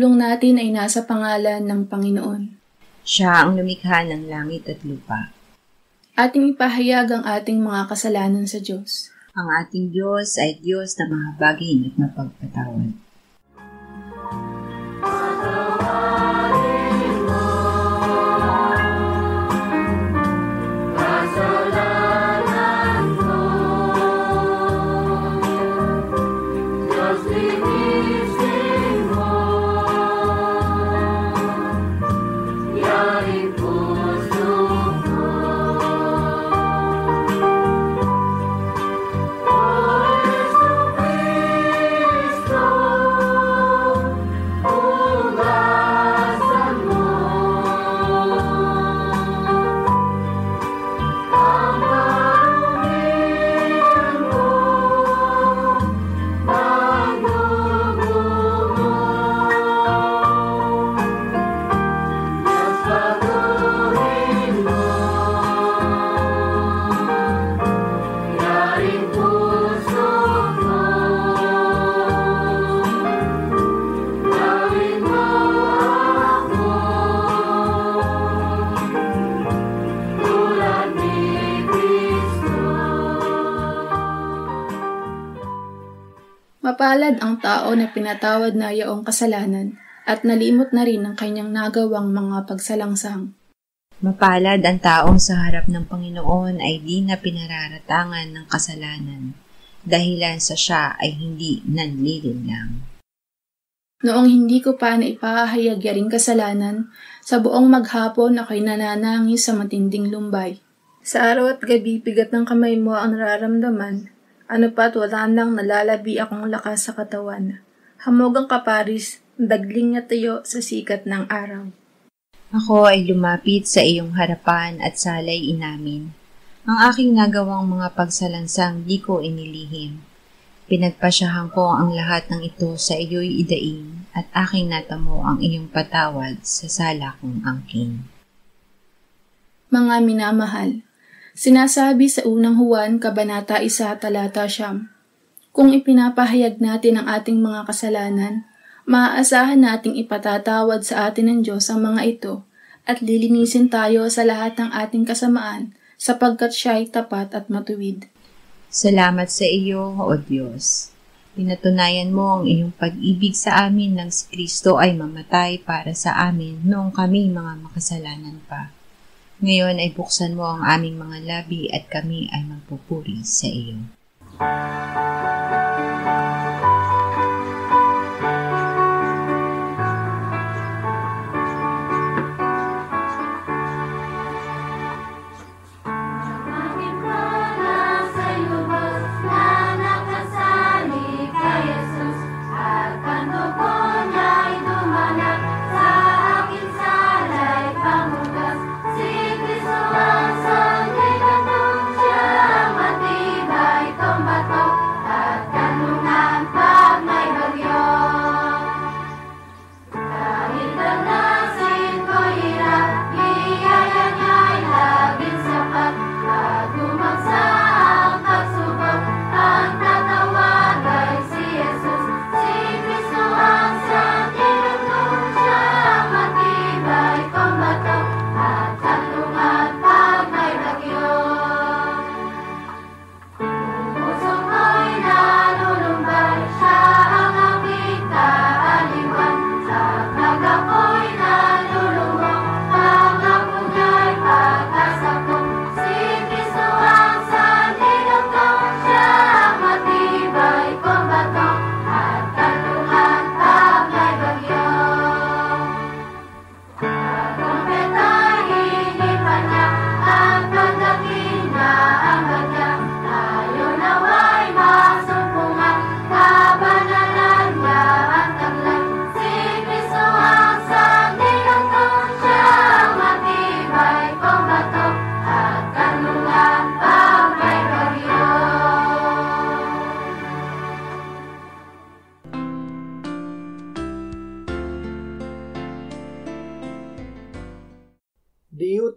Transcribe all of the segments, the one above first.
pagtulong natin ay nasa pangalan ng Panginoon. Siya ang lumikha ng langit at lupa. Ating ipahayag ang ating mga kasalanan sa Diyos. Ang ating Diyos ay Diyos na mahabagin at mapagpatawad. Mapalad ang tao na pinatawad na yaong kasalanan at nalimot na rin ang kanyang nagawang mga pagsalangsang. Mapalad ang taong sa harap ng Panginoon ay di na pinararatangan ng kasalanan, dahilan sa siya ay hindi nanlilinlang. Noong hindi ko pa naipahayag yaring kasalanan, sa buong maghapon ako'y nananangis sa matinding lumbay. Sa araw at gabi, bigat ng kamay mo ang nararamdaman. Ano pa't wala nang nalalabi akong lakas sa katawan. Hamog ang kaparis, dagling na tayo sa sikat ng araw. Ako ay lumapit sa iyong harapan at salay inamin. Ang aking nagawang mga pagsalansang di ko inilihim. Pinagpasyahan ko ang lahat ng ito sa iyo'y idaing at aking natamo ang iyong patawad sa sala kong angkin. Mga minamahal, sinasabi sa unang Juan, Kabanata 1, Talata 9, kung ipinapahayag natin ang ating mga kasalanan, maaasahan nating ipatatawad sa atin ng Diyos ang mga ito at lilinisin tayo sa lahat ng ating kasamaan sapagkat siya ay tapat at matuwid. Salamat sa iyo, O Diyos. Pinatunayan mo ang iyong pag-ibig sa amin nang si Kristo ay mamatay para sa amin noong kami mga makasalanan pa. Ngayon ay buksan mo ang aming mga labi at kami ay magpupuri sa iyo.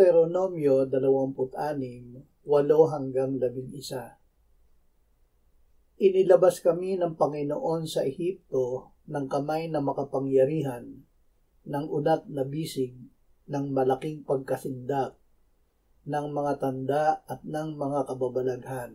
Deuteronomio 26:8-11. Inilabas kami ng Panginoon sa Ehipto ng kamay na makapangyarihan, ng unat na bisig, ng malaking pagkasindak, ng mga tanda at ng mga kababalaghan.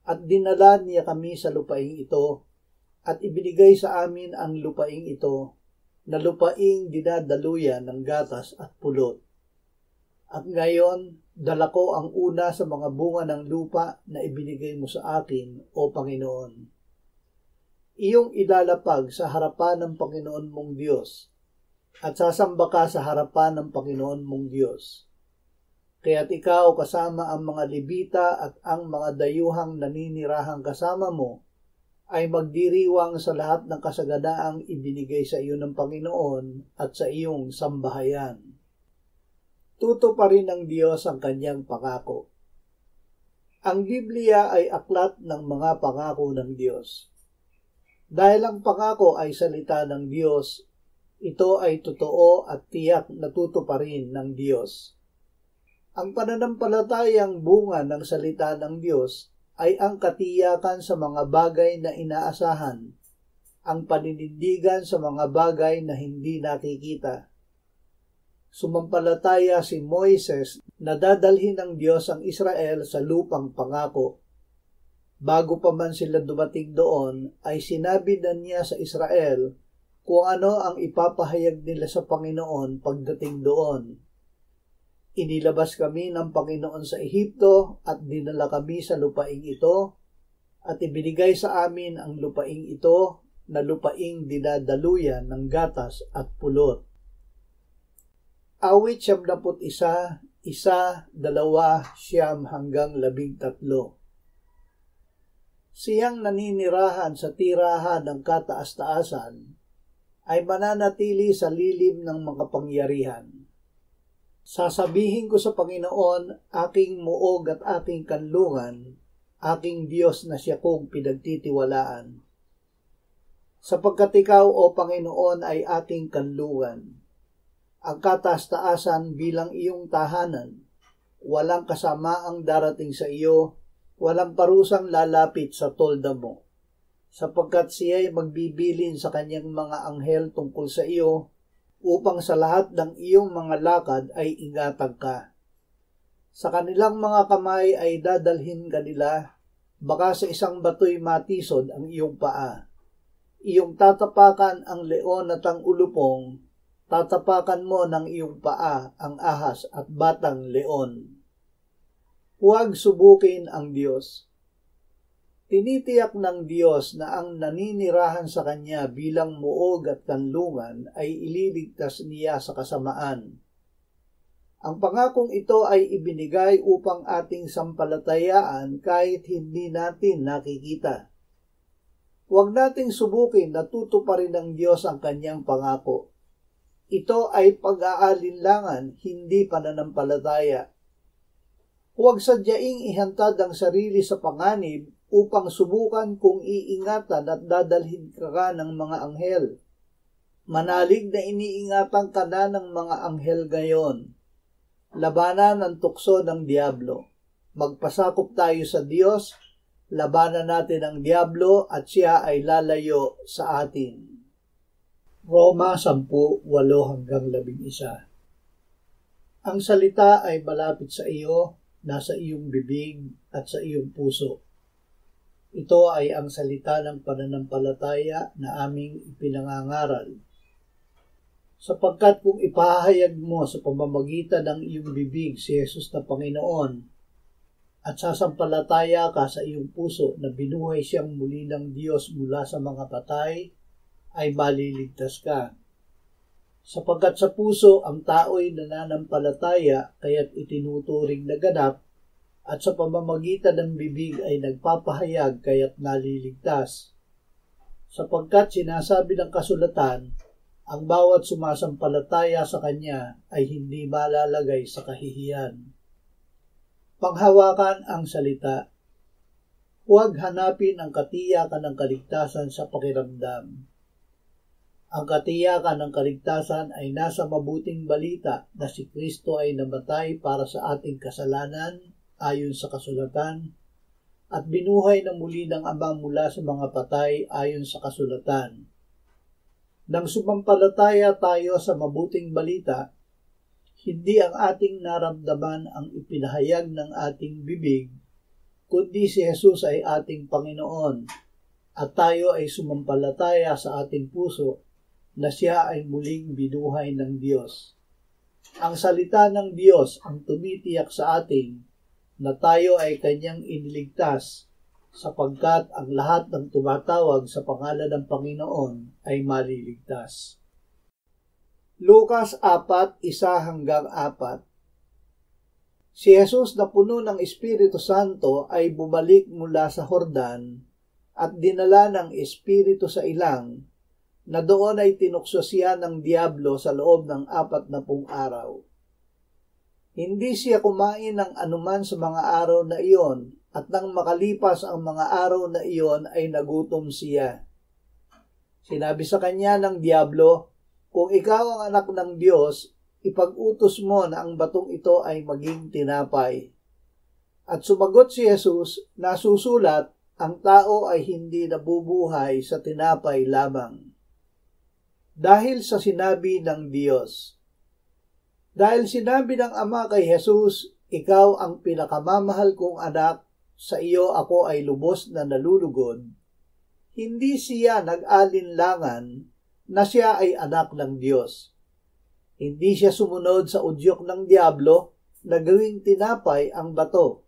At dinala niya kami sa lupaing ito, at ibinigay sa amin ang lupaing ito, na lupaing dinadaluyan ng gatas at pulot. At ngayon, dala ko ang una sa mga bunga ng lupa na ibinigay mo sa akin, O Panginoon. Iyong ilalapag sa harapan ng Panginoon mong Diyos, at sasamba ka sa harapan ng Panginoon mong Diyos. Kaya't ikaw kasama ang mga Levita at ang mga dayuhang naninirahang kasama mo ay magdiriwang sa lahat ng kasaganaang ibinigay sa iyo ng Panginoon at sa iyong sambahayan. Tutuparin ng Diyos ang kanyang pangako. Ang Biblia ay aklat ng mga pangako ng Diyos. Dahil ang pangako ay salita ng Diyos, ito ay totoo at tiyak na tutuparin ng Diyos. Ang pananampalatayang bunga ng salita ng Diyos ay ang katiyakan sa mga bagay na inaasahan, ang paninindigan sa mga bagay na hindi nakikita. Sumampalataya si Moises na dadalhin ng Diyos ang Israel sa lupang pangako. Bago pa man sila dumating doon, ay sinabi na niya sa Israel kung ano ang ipapahayag nila sa Panginoon pagdating doon. Inilabas kami ng Panginoon sa Ehipto at dinala kami sa lupaing ito at ibinigay sa amin ang lupaing ito na lupaing dinadaluyan ng gatas at pulot. Awit 71, 1, 2, 9 hanggang 13. Siyang naninirahan sa tirahan ng kataas-taasan ay mananatili sa lilim ng makapangyarihan. Sasabihin ko sa Panginoon, aking muog at aking kanlungan, aking Diyos na siya kong pinagtitiwalaan. Sapagkat ikaw, O Panginoon, ay aking kanlungan. Ang kataas-taasan bilang iyong tahanan, walang kasamaang darating sa iyo, walang parusang lalapit sa tolda mo. Sapagkat siya'y magbibilin sa kanyang mga anghel tungkol sa iyo, upang sa lahat ng iyong mga lakad ay ingatan ka. Sa kanilang mga kamay ay dadalhin kanila, baka sa isang bato'y matisod ang iyong paa. Iyong tatapakan ang leon at ang ulupong, tatapakan mo ng iyong paa ang ahas at batang leon. Huwag subukin ang Diyos. Tinitiyak ng Diyos na ang naninirahan sa Kanya bilang muog at kanlungan ay ililigtas niya sa kasamaan. Ang pangakong ito ay ibinigay upang ating sampalatayaan kahit hindi natin nakikita. Huwag nating subukin na tutuparin ng Diyos ang Kanyang pangako. Ito ay pag-aalinlangan, hindi pananampalataya. Huwag sadyaing ihantad ang sarili sa panganib upang subukan kung iingatan at dadalhin ka ng mga anghel. Manalig na iniingatan ka na ng mga anghel ngayon. Labanan ang tukso ng diablo. Magpasakop tayo sa Diyos, labanan natin ang diablo at siya ay lalayo sa atin. Roma 10:8-11. Ang salita ay malapit sa iyo, nasa iyong bibig at sa iyong puso. Ito ay ang salita ng pananampalataya na aming ipinangangaral. Sapagkat kung ipahayag mo sa pamamagitan ng iyong bibig si Jesus na Panginoon at sasampalataya ka sa iyong puso na binuhay siyang muli ng Diyos mula sa mga patay, ay maliligtas ka. Sapagkat sa puso ang tao'y nananampalataya kaya't itinuturing na ganap, at sa pamamagitan ng bibig ay nagpapahayag kaya't naliligtas. Sapagkat sinasabi ng kasulatan, ang bawat sumasampalataya sa Kanya ay hindi malalagay sa kahihiyan. Panghawakan ang salita. Huwag hanapin ang katiyakan ng kaligtasan sa pakiramdam. Ang katiyakan ng kaligtasan ay nasa mabuting balita na si Kristo ay namatay para sa ating kasalanan ayon sa kasulatan, at binuhay na muli ng Ama mula sa mga patay ayon sa kasulatan, Nang sumampalataya tayo sa mabuting balita, hindi ang ating naramdaman ang ipinahayag ng ating bibig, kundi si Jesus ay ating Panginoon at tayo ay sumampalataya sa ating puso na siya ay muling binuhay ng Diyos. Ang salita ng Diyos ang tumitiyak sa atin na tayo ay kanyang iniligtas sapagkat ang lahat ng tumatawag sa pangalan ng Panginoon ay maliligtas. Lucas 4:1-4. Si Jesus na puno ng Espiritu Santo ay bumalik mula sa Jordan at dinala ng Espiritu sa ilang na doon ay tinukso siya ng diablo sa loob ng 40 araw. Hindi siya kumain ng anuman sa mga araw na iyon at nang makalipas ang mga araw na iyon ay nagutom siya. Sinabi sa kanya ng diablo, "Kung ikaw ang anak ng Diyos, ipag-utos mo na ang batong ito ay maging tinapay." At sumagot si Jesus, "Nasusulat, ang tao ay hindi nabubuhay sa tinapay lamang." Dahil sa sinabi ng Diyos. Dahil sinabi ng Ama kay Jesus, "Ikaw ang pinakamamahal kong anak, sa iyo ako ay lubos na nalulugod," hindi siya nag-alinlangan na siya ay anak ng Diyos. Hindi siya sumunod sa udyok ng diablo na gawing tinapay ang bato.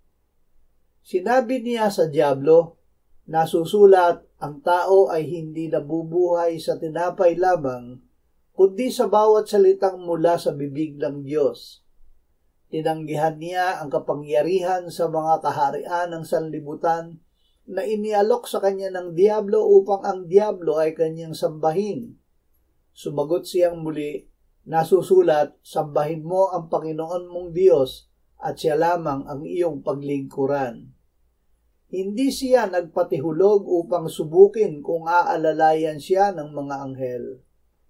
Sinabi niya sa diablo, "Nasusulat, ang tao ay hindi nabubuhay sa tinapay lamang, kundi sa bawat salitang mula sa bibig ng Diyos." Tinanggihan niya ang kapangyarihan sa mga kaharian ng sanlibutan na inialok sa kanya ng diablo upang ang diablo ay kanyang sambahin. Sumagot siyang muli, "Nasusulat, sambahin mo ang Panginoon mong Diyos at siya lamang ang iyong paglingkuran." Hindi siya nagpatihulog upang subukin kung aalalayan siya ng mga anghel.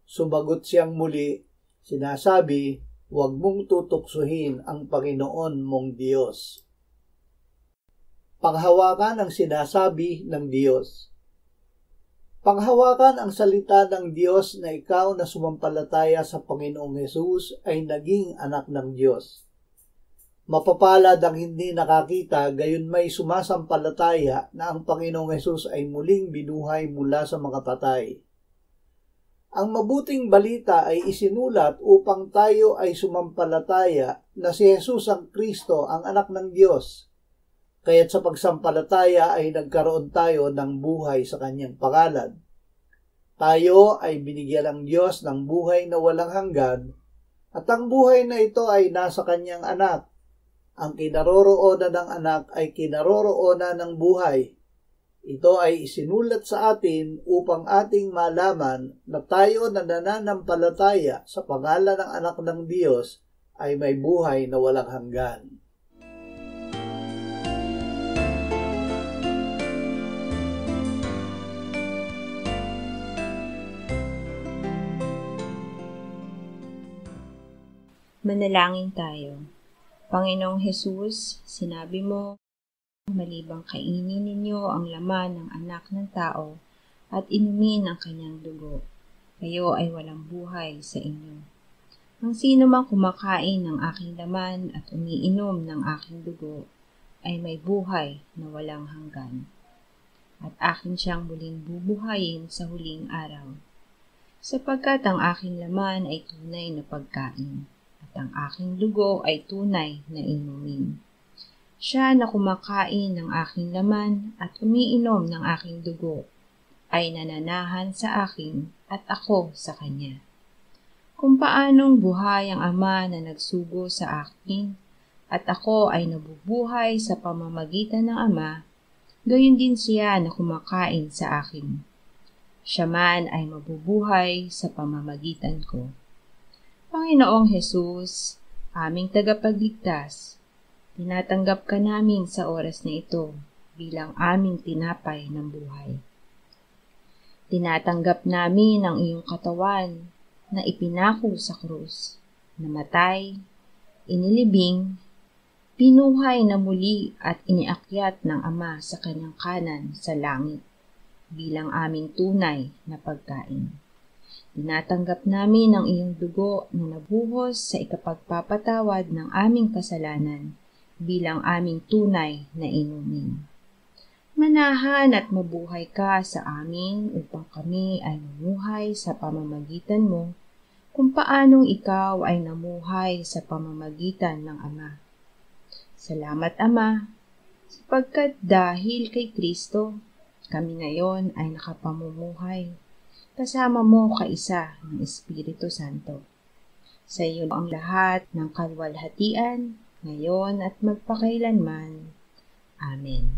Sumagot siyang muli, "Sinasabi, huwag mong tutuksuhin ang Panginoon mong Diyos." Panghawakan ang sinasabi ng Diyos. Panghawakan ang salita ng Diyos na ikaw na sumampalataya sa Panginoong Hesus ay naging anak ng Diyos. Mapapalad ang hindi nakakita, gayon may sumasampalataya na ang Panginoong Hesus ay muling binuhay mula sa mga patay. Ang mabuting balita ay isinulat upang tayo ay sumampalataya na si Jesus ang Kristo, ang anak ng Diyos. Kaya't sa pagsampalataya ay nagkaroon tayo ng buhay sa kanyang pangalan. Tayo ay binigyan ng Diyos ng buhay na walang hanggan, at ang buhay na ito ay nasa kanyang anak. Ang kinaroroonan ng anak ay kinaroroonan ng buhay. Ito ay isinulat sa atin upang ating malaman na tayo na nananampalataya sa pangalan ng anak ng Diyos ay may buhay na walang hanggan. Manalangin tayo. Panginoong Hesus, sinabi mo, malibang kainin ninyo ang laman ng anak ng tao at inumin ang kanyang dugo, kayo ay walang buhay sa inyo. Ang sino mang kumakain ng aking laman at umiinom ng aking dugo ay may buhay na walang hanggan, at akin siyang muling bubuhayin sa huling araw, sapagkat ang aking laman ay tunay na pagkain, at ang aking dugo ay tunay na inumin. Siya na kumakain ng aking laman at umiinom ng aking dugo ay nananahan sa akin at ako sa kanya. Kung paanong buhay ang Ama na nagsugo sa akin at ako ay nabubuhay sa pamamagitan ng Ama, gayon din siya na kumakain sa akin. Siya man ay mabubuhay sa pamamagitan ko. Panginoong Hesus, aming tagapagligtas, tinatanggap ka namin sa oras na ito bilang aming tinapay ng buhay. Tinatanggap namin ang iyong katawan na ipinako sa krus, namatay, inilibing, pinuhay na muli at iniakyat ng Ama sa kanyang kanan sa langit bilang aming tunay na pagkain. Tinatanggap namin ang iyong dugo na nabuhos sa ikapagpapatawad ng aming kasalanan bilang aming tunay na inumin. Manahan at mabuhay ka sa amin upang kami ay mamuhay sa pamamagitan mo kung paanong ikaw ay namuhay sa pamamagitan ng Ama. Salamat, Ama, sapagkat dahil kay Kristo, kami ngayon ay nakapamumuhay kasama mo kaisa ng Espiritu Santo. Sa iyo ang lahat ng kalwalhatian, ngayon at magpakailanman. Amen.